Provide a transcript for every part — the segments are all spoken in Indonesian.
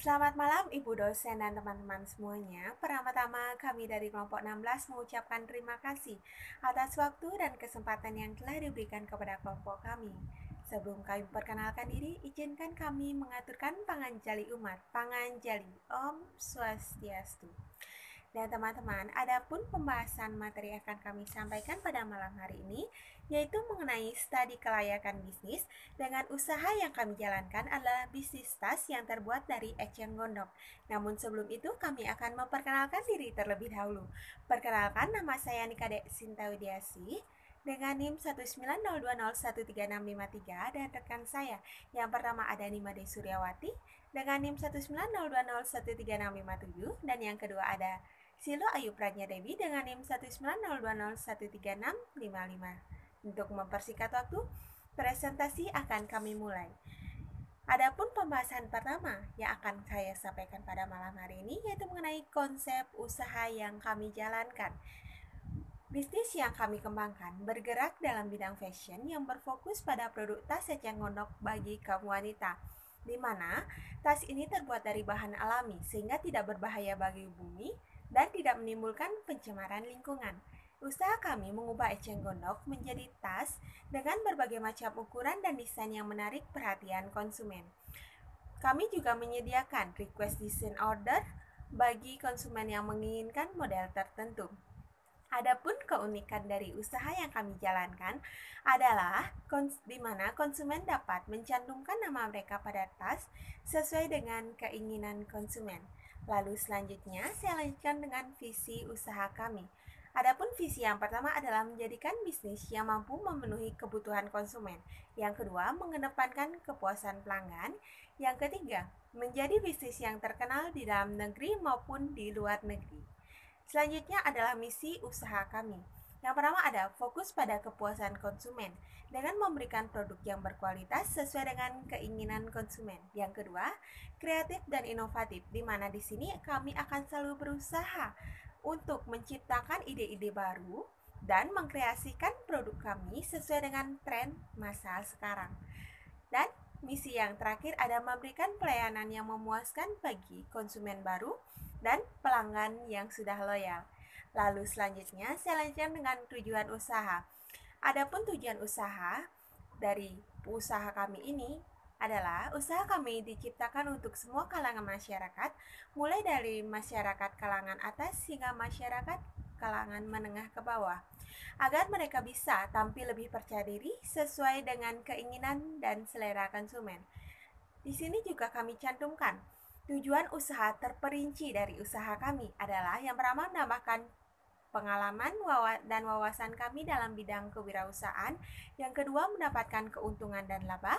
Selamat malam Ibu dosen dan teman-teman semuanya. Pertama-tama kami dari kelompok 16 mengucapkan terima kasih atas waktu dan kesempatan yang telah diberikan kepada kelompok kami. Sebelum kami perkenalkan diri, izinkan kami mengaturkan panganjali umat. Panganjali, Om Swastiastu. Dan teman-teman, adapun pembahasan materi yang akan kami sampaikan pada malam hari ini, yaitu mengenai studi kelayakan bisnis dengan usaha yang kami jalankan adalah bisnis tas yang terbuat dari eceng gondok. Namun sebelum itu kami akan memperkenalkan diri terlebih dahulu. Perkenalkan, nama saya Nikade Sintawidiasi dengan NIM 19020136653 dan rekan saya. Yang pertama ada Nimade Suryawati dengan NIM 19020136657 dan yang kedua ada Silo Ayu Pradnya Dewi dengan NIM 19020136655. Untuk mempersingkat waktu, presentasi akan kami mulai. Adapun pembahasan pertama yang akan saya sampaikan pada malam hari ini yaitu mengenai konsep usaha yang kami jalankan. Bisnis yang kami kembangkan bergerak dalam bidang fashion yang berfokus pada produk tas eceng gondok bagi kaum wanita, di mana tas ini terbuat dari bahan alami sehingga tidak berbahaya bagi bumi dan tidak menimbulkan pencemaran lingkungan. Usaha kami mengubah eceng gondok menjadi tas dengan berbagai macam ukuran dan desain yang menarik perhatian konsumen. Kami juga menyediakan request design order bagi konsumen yang menginginkan model tertentu. Adapun keunikan dari usaha yang kami jalankan adalah di mana konsumen dapat mencantumkan nama mereka pada tas sesuai dengan keinginan konsumen. Lalu selanjutnya saya lanjutkan dengan visi usaha kami. Adapun visi yang pertama adalah menjadikan bisnis yang mampu memenuhi kebutuhan konsumen. Yang kedua, mengedepankan kepuasan pelanggan. Yang ketiga, menjadi bisnis yang terkenal di dalam negeri maupun di luar negeri. Selanjutnya adalah misi usaha kami. Yang pertama ada fokus pada kepuasan konsumen dengan memberikan produk yang berkualitas sesuai dengan keinginan konsumen. Yang kedua, kreatif dan inovatif, di mana di sini kami akan selalu berusaha untuk menciptakan ide-ide baru dan mengkreasikan produk kami sesuai dengan tren masa sekarang. Dan misi yang terakhir ada memberikan pelayanan yang memuaskan bagi konsumen baru dan pelanggan yang sudah loyal. Lalu selanjutnya saya lanjutkan dengan tujuan usaha. Adapun tujuan usaha dari usaha kami ini adalah usaha kami diciptakan untuk semua kalangan masyarakat, mulai dari masyarakat kalangan atas hingga masyarakat kalangan menengah ke bawah, agar mereka bisa tampil lebih percaya diri sesuai dengan keinginan dan selera konsumen. Di sini juga kami cantumkan tujuan usaha terperinci dari usaha kami adalah yang pertama menambahkan pengalaman dan wawasan kami dalam bidang kewirausahaan, yang kedua mendapatkan keuntungan dan laba,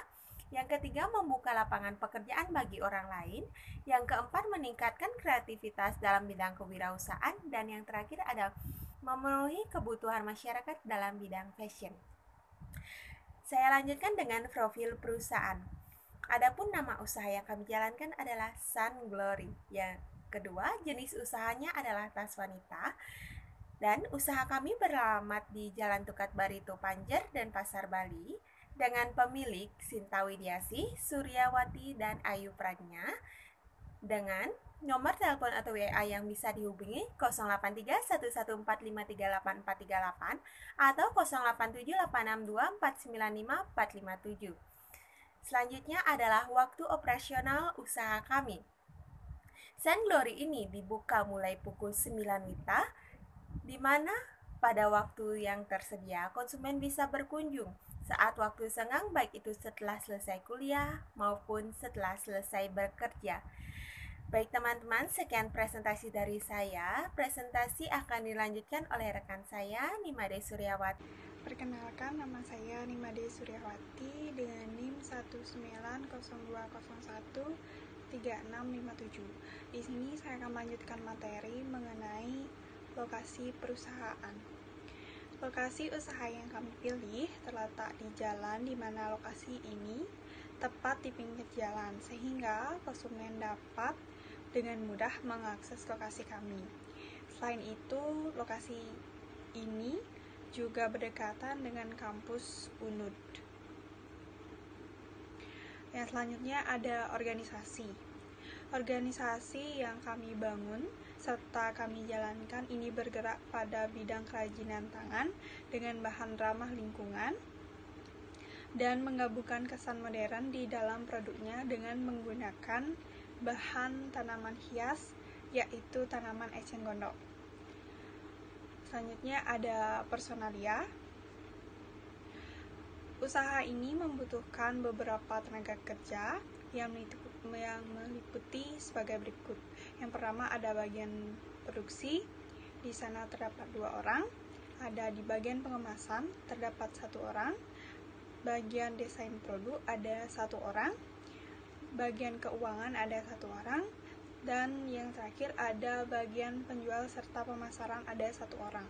yang ketiga membuka lapangan pekerjaan bagi orang lain, yang keempat meningkatkan kreativitas dalam bidang kewirausahaan, dan yang terakhir ada memenuhi kebutuhan masyarakat dalam bidang fashion. Saya lanjutkan dengan profil perusahaan. Adapun nama usaha yang kami jalankan adalah Sun Glory. Yang kedua, jenis usahanya adalah tas wanita. Dan usaha kami beralamat di Jalan Tukat Barito Panjer dan Pasar Bali dengan pemilik Sinta Widiasi, Suryawati, dan Ayu Pradnya dengan nomor telepon atau WA yang bisa dihubungi 083114538438 atau 087862495457. Selanjutnya adalah waktu operasional usaha kami. Sun Glory ini dibuka mulai pukul 9 WITA, di mana pada waktu yang tersedia konsumen bisa berkunjung saat waktu senggang, baik itu setelah selesai kuliah maupun setelah selesai bekerja. Baik teman-teman, sekian presentasi dari saya. Presentasi akan dilanjutkan oleh rekan saya, Nimade Suryawati. Perkenalkan, nama saya Nimade Suryawati dengan NIM 19020136657. Di sini saya akan melanjutkan materi mengenai lokasi perusahaan. Lokasi usaha yang kami pilih terletak di jalan di mana lokasi ini tepat di pinggir jalan sehingga konsumen dapat dengan mudah mengakses lokasi kami. Selain itu, lokasi ini juga berdekatan dengan kampus UNUD. Yang selanjutnya ada organisasi. Organisasi yang kami bangun serta kami jalankan ini bergerak pada bidang kerajinan tangan dengan bahan ramah lingkungan dan menggabungkan kesan modern di dalam produknya dengan menggunakan bahan tanaman hias, yaitu tanaman eceng gondok. Selanjutnya ada personalia. Usaha ini membutuhkan beberapa tenaga kerja yang meliputi sebagai berikut. Yang pertama ada bagian produksi, di sana terdapat 2 orang. Ada di bagian pengemasan terdapat 1 orang. Bagian desain produk ada 1 orang. Bagian keuangan ada 1 orang. Dan yang terakhir ada bagian penjual serta pemasaran ada 1 orang.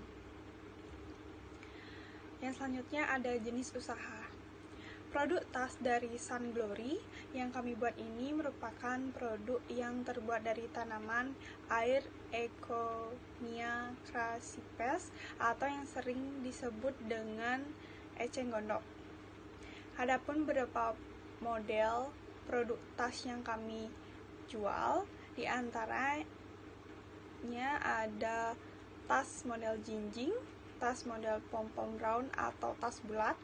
Yang selanjutnya ada jenis usaha. Produk tas dari Sun Glory yang kami buat ini merupakan produk yang terbuat dari tanaman air Econia crassipes atau yang sering disebut dengan eceng gondok. Adapun beberapa model produk tas yang kami jual, di antaranya ada tas model jinjing, tas model pom-pom round atau tas bulat,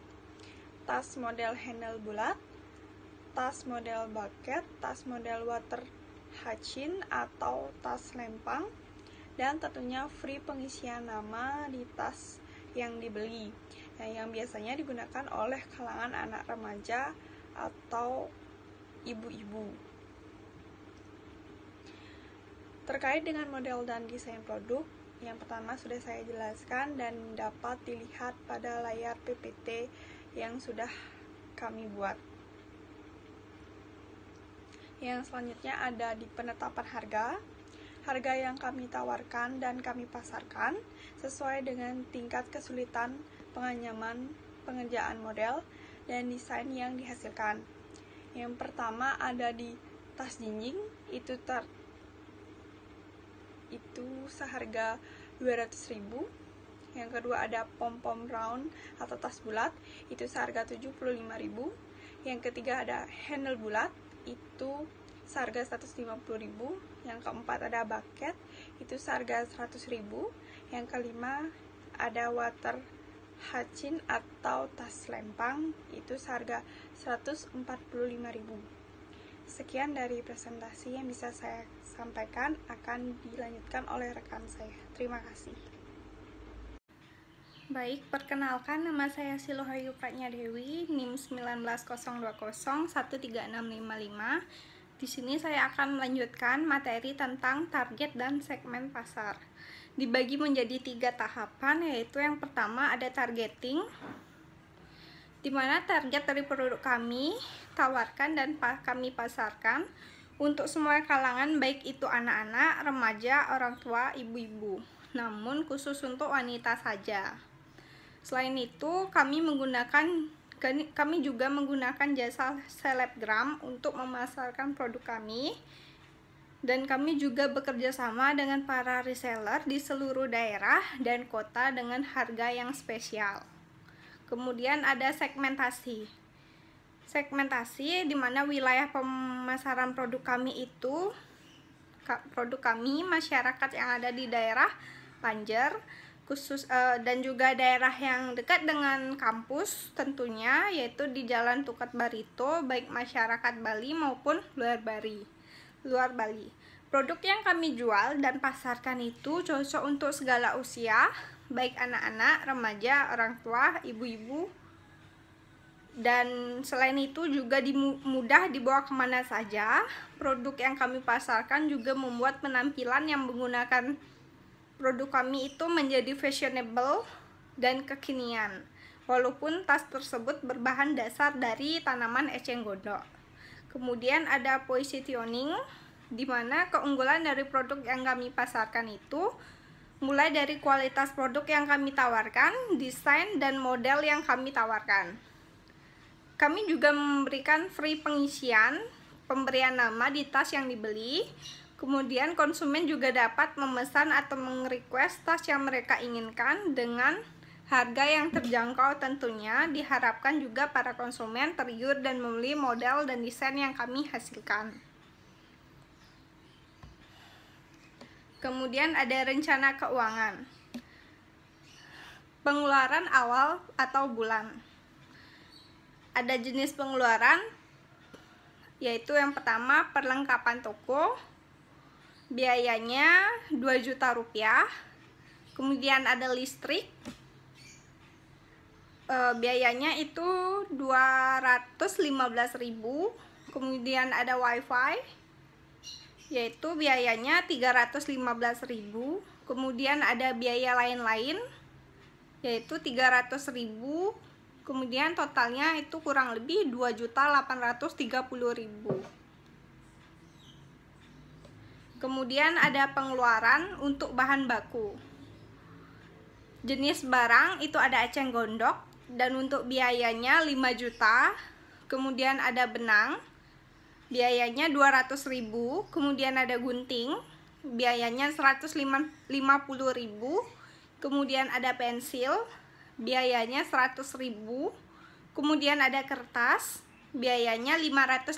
tas model handle bulat, tas model bucket, tas model water hatchin atau tas lempang, dan tentunya free pengisian nama di tas yang dibeli, yang biasanya digunakan oleh kalangan anak remaja atau ibu-ibu. Terkait dengan model dan desain produk, yang pertama sudah saya jelaskan dan dapat dilihat pada layar PPT yang sudah kami buat. Yang selanjutnya ada di penetapan harga. Harga yang kami tawarkan dan kami pasarkan sesuai dengan tingkat kesulitan penganyaman pengerjaan model dan desain yang dihasilkan. Yang pertama ada di tas jinjing, itu seharga 200.000. Yang kedua ada pom-pom round atau tas bulat, itu seharga 75.000. Yang ketiga ada handle bulat, itu seharga 150.000. Yang keempat ada bucket, itu seharga 100.000. Yang kelima ada water hatchin atau tas lempang, itu seharga 145.000. Sekian dari presentasi yang bisa saya sampaikan, akan dilanjutkan oleh rekan saya. Terima kasih. Baik, perkenalkan, nama saya Silohayu Pratnyadewi, NIM 19020133655. Di sini saya akan melanjutkan materi tentang target dan segmen pasar. Dibagi menjadi 3 tahapan, yaitu yang pertama ada targeting, di mana target dari produk kami tawarkan dan kami pasarkan untuk semua kalangan, baik itu anak-anak, remaja, orang tua, ibu-ibu, namun khusus untuk wanita saja. Selain itu, kami juga menggunakan jasa selebgram untuk memasarkan produk kami, dan kami juga bekerja sama dengan para reseller di seluruh daerah dan kota dengan harga yang spesial. Kemudian ada segmentasi. Segmentasi di mana wilayah pemasaran produk kami itu masyarakat yang ada di daerah Banjar khusus dan juga daerah yang dekat dengan kampus tentunya, yaitu di Jalan Tukat Barito, baik masyarakat Bali maupun luar Bali. Produk yang kami jual dan pasarkan itu cocok untuk segala usia, baik anak-anak, remaja, orang tua, ibu-ibu, dan selain itu juga mudah dibawa kemana saja. Produk yang kami pasarkan juga membuat penampilan yang menggunakan produk kami itu menjadi fashionable dan kekinian, walaupun tas tersebut berbahan dasar dari tanaman eceng gondok. Kemudian ada positioning, di mana keunggulan dari produk yang kami pasarkan itu mulai dari kualitas produk yang kami tawarkan, desain dan model yang kami tawarkan. Kami juga memberikan free pengisian, pemberian nama di tas yang dibeli. Kemudian konsumen juga dapat memesan atau meng-request tas yang mereka inginkan dengan harga yang terjangkau tentunya. Diharapkan juga para konsumen tergiur dan membeli model dan desain yang kami hasilkan. Kemudian ada rencana keuangan. Pengeluaran awal atau bulan. Ada jenis pengeluaran, yaitu yang pertama perlengkapan toko, biayanya 2 juta rupiah. Kemudian ada listrik, biayanya itu 215.000. Kemudian ada wifi, yaitu biayanya 315.000. Kemudian ada biaya lain-lain, yaitu 300.000. Kemudian totalnya itu kurang lebih 2.830.000. Kemudian ada pengeluaran untuk bahan baku. Jenis barang itu ada eceng gondok, dan untuk biayanya 5 juta. Kemudian ada benang, biayanya 200.000. Kemudian ada gunting, biayanya 150.000. Kemudian ada pensil, biayanya 100.000. Kemudian ada kertas, biayanya 550.000.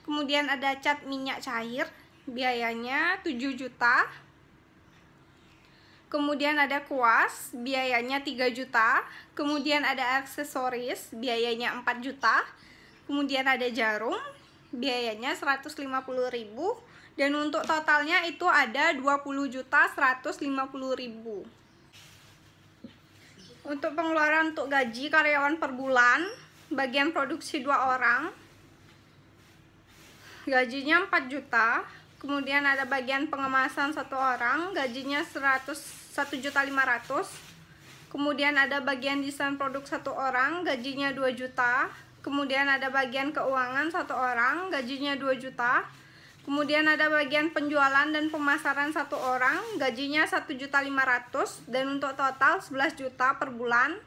Kemudian ada cat minyak cair, biayanya 7 juta. Kemudian ada kuas, biayanya 3 juta. Kemudian ada aksesoris, biayanya 4 juta. Kemudian ada jarum, biayanya 150.000. Dan untuk totalnya itu ada 20.150.000. Untuk pengeluaran untuk gaji karyawan per bulan, bagian produksi 2 orang, gajinya 4 juta. Kemudian ada bagian pengemasan 1 orang, gajinya 1.500.000. Kemudian ada bagian desain produk 1 orang, gajinya 2 juta. Kemudian ada bagian keuangan 1 orang, gajinya 2 juta. Kemudian ada bagian penjualan dan pemasaran 1 orang, gajinya 1.500.000. Dan untuk total 11 juta per bulan.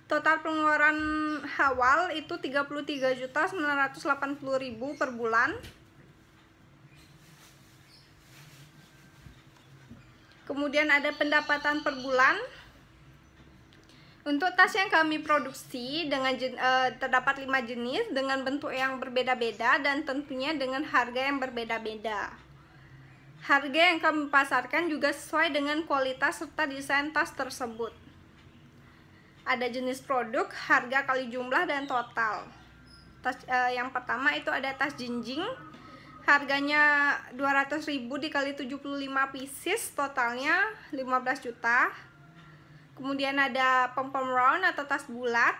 Total pengeluaran awal itu 33.980.000 per bulan. Kemudian ada pendapatan per bulan. Untuk tas yang kami produksi dengan terdapat 5 jenis dengan bentuk yang berbeda-beda dan tentunya dengan harga yang berbeda-beda. Harga yang kami pasarkan juga sesuai dengan kualitas serta desain tas tersebut. Ada jenis produk, harga kali jumlah, dan total. Yang pertama itu ada tas jinjing, harganya 200.000 dikali 75 pieces, totalnya 15 juta. Kemudian ada pom-pom round atau tas bulat,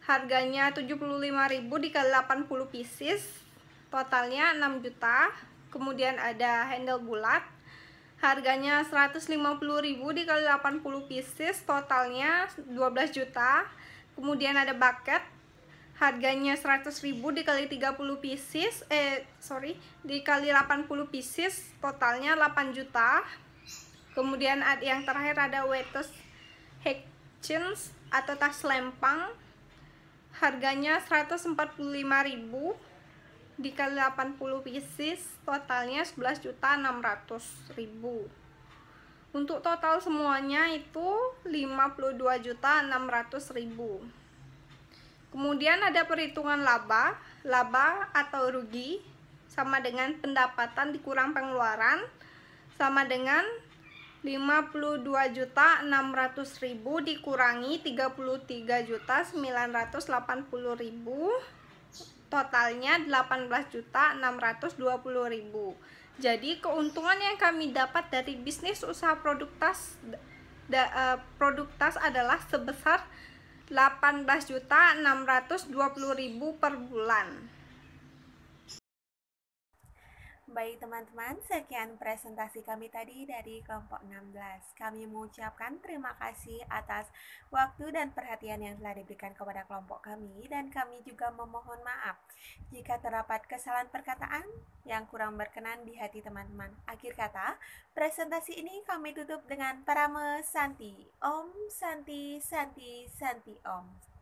harganya 75.000 dikali 80 pieces, totalnya 6 juta. Kemudian ada handle bulat, harganya 150.000 dikali 80 pieces, totalnya 12 juta. Kemudian ada bucket, harganya 100.000 dikali 30 pieces, dikali 80 pieces, totalnya 8 juta. Kemudian yang terakhir ada Wetus Hitchens atau tas lempang, harganya 145.000 dikali 80 pieces, totalnya 11.600.000. Untuk total semuanya itu 52.600.000. Kemudian ada perhitungan laba. Laba atau rugi sama dengan pendapatan dikurang pengeluaran, sama dengan 52.600.000 dikurangi 33.980.000, totalnya 18.620.000. Jadi keuntungan yang kami dapat dari bisnis usaha produk tas adalah sebesar 18.620.000 per bulan. Baik teman-teman, sekian presentasi kami tadi dari kelompok 16. Kami mengucapkan terima kasih atas waktu dan perhatian yang telah diberikan kepada kelompok kami, dan kami juga memohon maaf jika terdapat kesalahan perkataan yang kurang berkenan di hati teman-teman. Akhir kata, presentasi ini kami tutup dengan Parame Santi. Om Santi Santi Santi Om.